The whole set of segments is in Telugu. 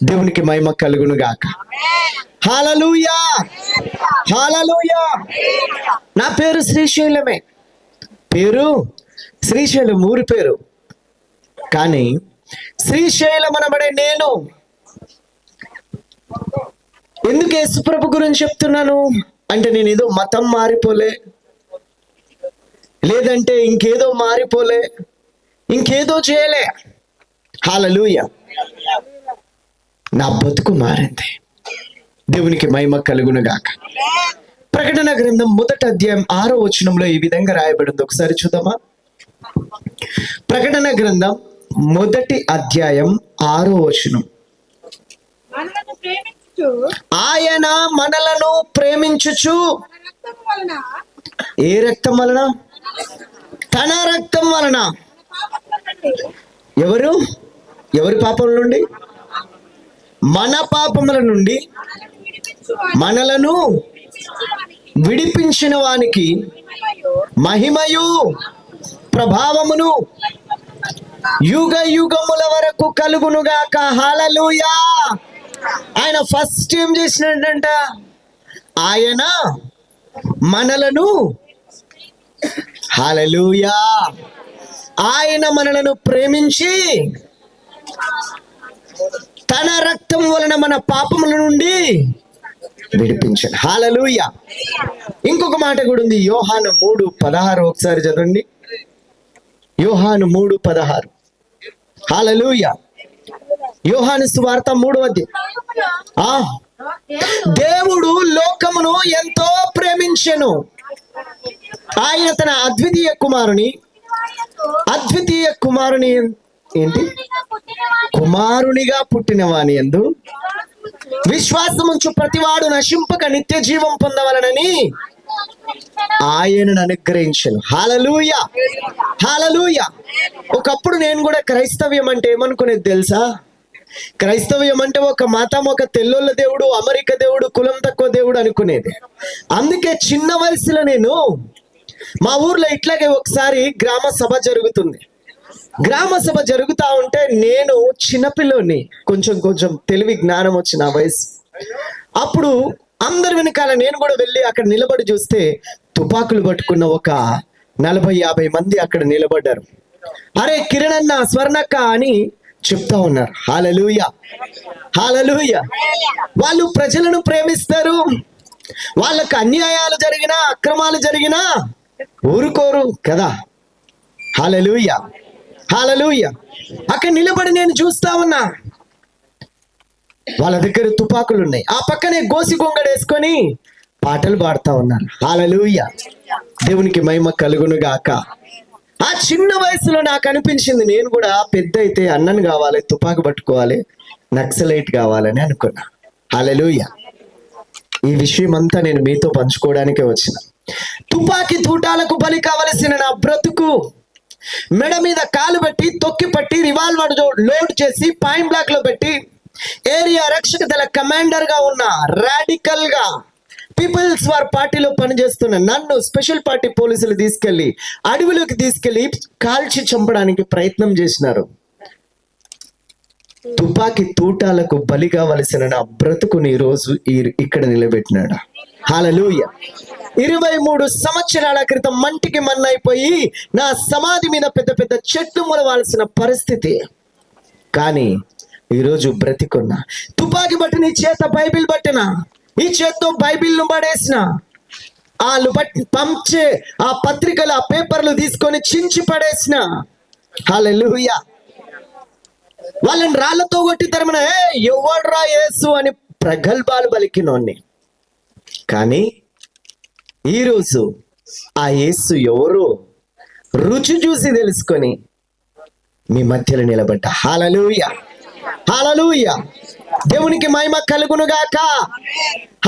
దేవునికి మహిమ కలుగును గాక. హల్లెలూయా, హల్లెలూయా. నా పేరు శ్రీశైలమే. పేరు శ్రీశైలం, ఊరి పేరు. కానీ శ్రీశైలం అనబడే నేను ఎందుకు యేసుప్రభు గురించి చెప్తున్నాను అంటే, నేను ఏదో మతం మారిపోలే, లేదంటే ఇంకేదో మారిపోలే, ఇంకేదో చేయలే. హల్లెలూయా. నా బతుకు మారింది. దేవునికి మహిమ కలుగును గాక. ప్రకటన గ్రంథం 1వ అధ్యాయం 6వ వచనంలో ఈ విధంగా రాయబడింది. ఒకసారి చూద్దామా? ప్రకటన గ్రంథం 1వ అధ్యాయం 6వ వచనం. ఆయన మనలను ప్రేమించుచు ఏ రక్తం వలన? తన రక్తం వలన. ఎవరి పాపం నుండి? మన పాపముల నుండి మనలను విడిపించిన వానికి మహిమయు ప్రభావమును యుగ యుగముల వరకు కలుగునుగాక. హల్లెలూయా. ఆయన ఫస్ట్ ఏం చేసినట్టంట? ఆయన మనలను, హల్లెలూయా, ఆయన మనలను ప్రేమించి తన రక్తం వలన మన పాపముల నుండి విడిపించాడు. హల్లెలూయా. ఇంకొక మాట కూడా ఉంది, యోహాను 3:16. ఒకసారి చదవండి. యోహాను 3:16. హల్లెలూయా. యోహాను సువార్త 3వ అధ్యాయం. దేవుడు లోకమును ఎంతో ప్రేమించెను, ఆయన తన అద్వితీయ కుమారుని ఏంటి? కుమారునిగా పుట్టిన వాని యందు విశ్వాసముంచు ప్రతివాడు నశింపక నిత్య జీవం పొందవలనని ఆయనను అనుగ్రహించెను. హల్లెలూయా, హల్లెలూయా. ఒకప్పుడు నేను కూడా క్రైస్తవ్యం అంటే ఏమనుకునేది తెలుసా? క్రైస్తవ్యం అంటే ఒక మతం, ఒక తెల్లోళ్ళ దేవుడు, అమెరికా దేవుడు, కులం తక్కువ దేవుడు అనుకునేది. అందుకే చిన్న వయసులో నేను మా ఊర్లో ఇట్లాగే ఒకసారి గ్రామ సభ జరుగుతుంది. గ్రామ సభ జరుగుతా ఉంటే నేను చిన్నపిల్లోని, కొంచెం తెలివి జ్ఞానం వచ్చిన వయసు. అప్పుడు అందరి వెనకాల నేను కూడా వెళ్ళి అక్కడ నిలబడి చూస్తే తుపాకులు పట్టుకున్న ఒక 40-50 మంది అక్కడ నిలబడ్డారు. అరే కిరణ్ అన్న, స్వర్ణక్క అని చెప్తా ఉన్నారు. హల్లెలూయా, హల్లెలూయా. వాళ్ళు ప్రజలను ప్రేమిస్తారు. వాళ్ళకు అన్యాయాలు జరిగినా, అక్రమాలు జరిగినా ఊరుకోరు కదా. హల్లెలూయా, హల్లెలూయా. అక్కడ నిలబడి నేను చూస్తా ఉన్నా. వాళ్ళ దగ్గర తుపాకులు ఉన్నాయి. ఆ పక్కనే గోసి గొంగడేసుకొని పాటలు పాడుతా ఉన్నారు. హల్లెలూయా. దేవునికి మహిమ కలుగును గాక. ఆ చిన్న వయసులో నాకు అనిపించింది, నేను కూడా పెద్ద అయితే అన్నను కావాలి, తుపాకు పట్టుకోవాలి, నక్సలైట్ కావాలని అనుకున్నా. హల్లెలూయా. ఈ విషయం అంతా నేను మీతో పంచుకోవడానికే వచ్చిన. తుపాకీ తూటాలకు బలి కావలసిన నా బ్రతుకు మెడ మీద కాలు పెట్టి, తొక్కి పట్టి, రివాల్వర్ లోడ్ చేసి పాయింట్ బ్లాక్ లో పెట్టి, ఏరియా రక్షక దళ కమాండర్ గా ఉన్న, రాడికల్ గా పీపుల్స్ వార్ పార్టీలో పనిచేస్తున్న నన్ను స్పెషల్ పార్టీ పోలీసులు తీసుకెళ్లి అడవిలోకి తీసుకెళ్లి కాల్చి చంపడానికి ప్రయత్నం చేసినారు. తుపాకీ తూటాలకు బలి కావలసిన నా బ్రతుకుని ఈ రోజు ఇక్కడ నిలబెట్టినాడు. హల్లెలూయా. 23 సంవత్సరాల క్రితం మంటికి మన్నైపోయి నా సమాధి మీద పెద్ద పెద్ద చెట్లు మొలవాల్సిన పరిస్థితి. కానీ ఈరోజు బ్రతికున్నా. తుపాకీ బట్టిన ఈ చేత బైబిల్ పట్టిన, ఈ చేత్తో బైబిల్ను పడేసిన, వాళ్ళు పంచే ఆ పత్రికలు, ఆ పేపర్లు తీసుకొని చించి పడేసిన. హల్లెలూయా. వాళ్ళని రాళ్లతో కొట్టి తరమన, ఎవడ్రా యేసు అని ప్రగల్భాలు పలికినోన్ని. కానీ ఈరోజు ఆ యేసు ఎవరో రుచి చూసి తెలుసుకొని మీ మధ్యలో నిలబడ్డా. హల్లెలూయా, హల్లెలూయా. దేవునికి మహిమ కలుగును గాక.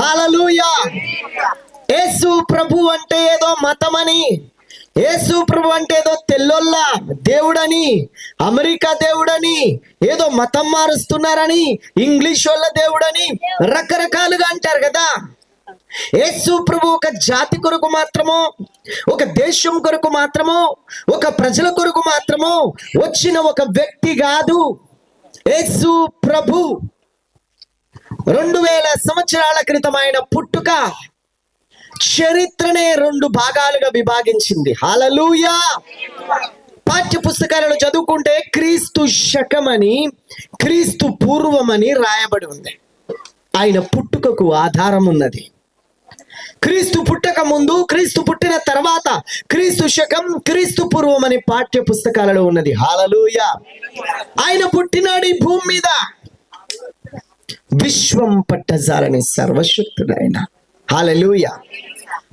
హల్లెలూయా. యేసు ప్రభు అంటే ఏదో మతమని, యేసు ప్రభు అంటే ఏదో తెల్లోళ్ళ దేవుడని, అమెరికా దేవుడని, ఏదో మతం మారుస్తున్నారని, ఇంగ్లీష్ వాళ్ళ దేవుడని రకరకాలుగా అంటారు కదా. యేసు ప్రభు ఒక జాతి కొరకు మాత్రమో, ఒక దేశం కొరకు మాత్రమో, ఒక ప్రజల కొరకు మాత్రమో వచ్చిన ఒక వ్యక్తి కాదు. యేసు ప్రభు 2000 సంవత్సరాల క్రితం ఆయన పుట్టుక చరిత్రనే 2 భాగాలుగా విభాగించింది. హల్లెలూయా. పాఠ్య పుస్తకాలను చదువుకుంటే క్రీస్తు శకమని, క్రీస్తు పూర్వమని రాయబడి ఉంది. ఆయన పుట్టుకకు ఆధారం ఉన్నది. క్రీస్తు పుట్టక ముందు, క్రీస్తు పుట్టిన తర్వాత, క్రీస్తు శకం, క్రీస్తు పూర్వం అని పాఠ్య పుస్తకాలలో ఉన్నది. హల్లెలూయా. ఆయన పుట్టినాడు ఈ భూమి మీద. విశ్వం పట్టజాలని సర్వశక్తుడు ఆయన. హల్లెలూయా.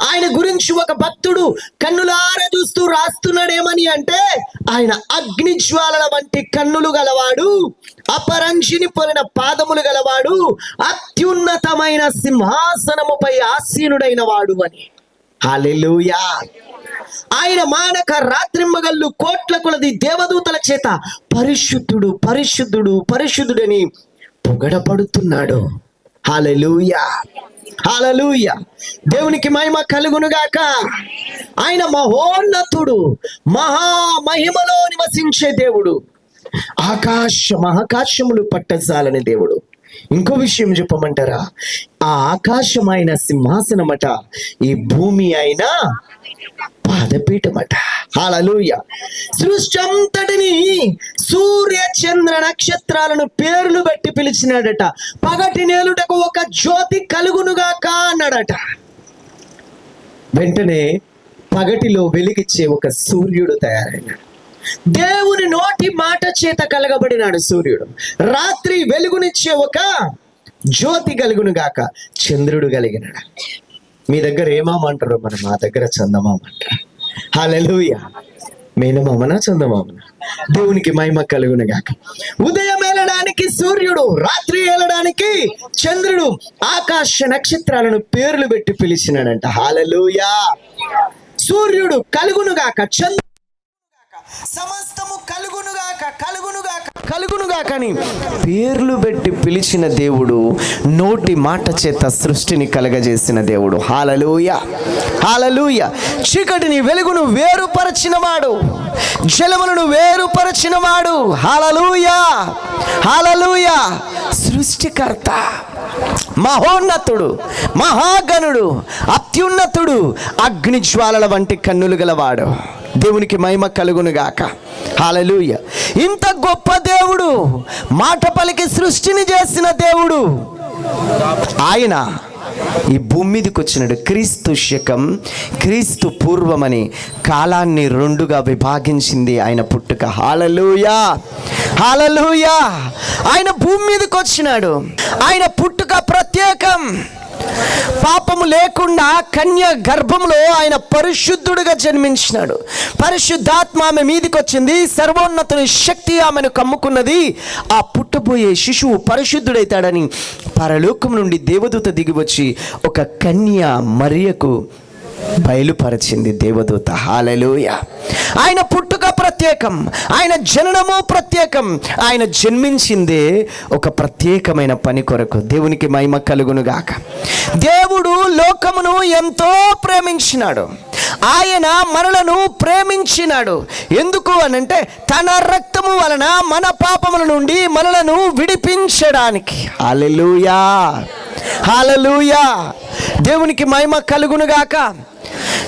ఆయన గురించి ఒక భక్తుడు కన్నులారా చూస్తూ రాస్తున్నాడేమని అంటే, ఆయన అగ్ని జ్వాలల వంటి కన్నులు గలవాడు, అపరంజిని పోలిన పాదములు గలవాడు, అత్యున్నతమైన సింహాసనముపై ఆసీనుడైన వాడు అని. హల్లెలూయా. ఆయన మానక రాత్రింబగళ్ళు కోట్ల కొలది దేవదూతల చేత పరిశుద్ధుడు, పరిశుద్ధుడు, పరిశుద్ధుడని పొగడపడుతున్నాడు. హల్లెలూయా. హల్లెలూయా. దేవునికి మహిమ కలుగునుగాక. ఆయన మహోన్నతుడు, మహామహిమలో నివసించే దేవుడు, మహాకాశములు పట్టజాలని దేవుడు. ఇంకో విషయం చెప్పమంటారా? ఆ ఆకాశం ఆయన సింహాసనమట, ఈ భూమి అయినా పాదపీఠమట. హల్లెలూయా. సృష్టి అంతటిని, సూర్య చంద్ర నక్షత్రాలను పేర్లు పెట్టి పిలిచినాడట. పగటి నేలుటకు ఒక జ్యోతి కలుగునుగాక అన్నాడట. వెంటనే పగటిలో వెలిగిచ్చే ఒక సూర్యుడు తయారైనాడు. దేవుని నోటి మాట చేత కలగబడినాడు సూర్యుడు. రాత్రి వెలుగునిచ్చే ఒక జ్యోతి కలుగునుగాక, చంద్రుడు కలిగినాడు. మీ దగ్గర ఏమామ అంటారు? మరి మా దగ్గర చందమామ అంటారు. హల్లెలూయా. మేనమామనా చందమామనా? దేవునికి మహిమ కలుగునుగాక. ఉదయం ఏలడానికి సూర్యుడు, రాత్రి ఏలడానికి చంద్రుడు, ఆకాశ నక్షత్రాలను పేర్లు పెట్టి పిలిచినాడంట. హల్లెలూయా. సూర్యుడు కలుగునుగాక, చంద్రుడు సమస్తము కలుగునుగాక, కలుగునుగాక, కలుగునుగాక అని పేర్లు పెట్టి పిలిచిన దేవుడు, నోటి మాట చేత సృష్టిని కలగజేసిన దేవుడు. హల్లెలూయా. హల్లెలూయా. చీకటిని వెలుగును వేరుపరచినవాడు, జలములను వేరుపరచినవాడు. హల్లెలూయా. హల్లెలూయా. సృష్టికర్త, మహోన్నతుడు, మహాగణుడు, అత్యున్నతుడు, అగ్ని జ్వాలల వంటి కన్నులు గలవాడు. దేవునికి మహిమ కలుగునుగాక. హల్లెలూయా. ఇంత గొప్ప దేవుడు, మాట పలికి సృష్టిని చేసిన దేవుడు ఆయన ఈ భూమి మీదకి వచ్చినాడు. క్రీస్తు శకం, క్రీస్తు పూర్వమని కాలాన్ని 2గా విభాగించింది ఆయన పుట్టుక. హల్లెలూయా. హల్లెలూయా. ఆయన భూమి మీదకి వచ్చినాడు. ఆయన పుట్టుక ప్రత్యేకం. పాపము లేకుండా కన్య గర్భంలో ఆయన పరిశుద్ధుడిగా జన్మించినాడు. పరిశుద్ధాత్మ ఆమె మీదికి వచ్చింది. సర్వోన్నతుని శక్తి ఆమెను కమ్ముకున్నది. ఆ పుట్టబోయే శిశువు పరిశుద్ధుడైతాడని పరలోకం నుండి దేవదూత దిగి వచ్చి ఒక కన్య మరియకు బయలుపరిచింది దేవదూత. హల్లెలూయా. ఆయన పుట్టుక ప్రత్యేకం, ఆయన జననము ప్రత్యేకం. ఆయన జన్మించిందే ఒక ప్రత్యేకమైన పని కొరకు. దేవునికి మహిమ కలుగునుగాక. దేవుడు లోకమును ఎంతో ప్రేమించినాడు. ఆయన మనలను ప్రేమించినాడు. ఎందుకు అనంటే తన రక్తము వలన మన పాపముల నుండి మనలను విడిపించడానికి. హల్లెలూయా. హల్లెలూయా. దేవునికి మహిమ కలుగునుగాక.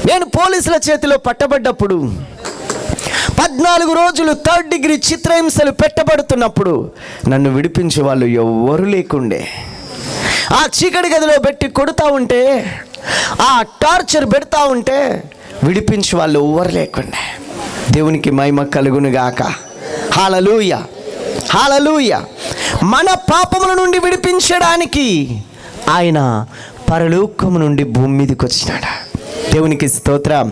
నేను పోలీసుల చేతిలో పట్టబడ్డప్పుడు 14 రోజులు 3rd డిగ్రీ చిత్రహింసలు పెట్టబడుతున్నప్పుడు నన్ను విడిపించే వాళ్ళు ఎవ్వరు లేకుండే. ఆ చీకటి గదిలో పెట్టి కొడుతూ ఉంటే, ఆ టార్చర్ పెడతా ఉంటే విడిపించే వాళ్ళు ఎవ్వరు లేకుండే. దేవునికి మహిమ కలుగునుగాక. హల్లెలూయా. హల్లెలూయా. మన పాపముల నుండి విడిపించడానికి ఆయన పరలోకము నుండి భూమి మీదకి వచ్చినాడు. దేవునికి స్తోత్రం.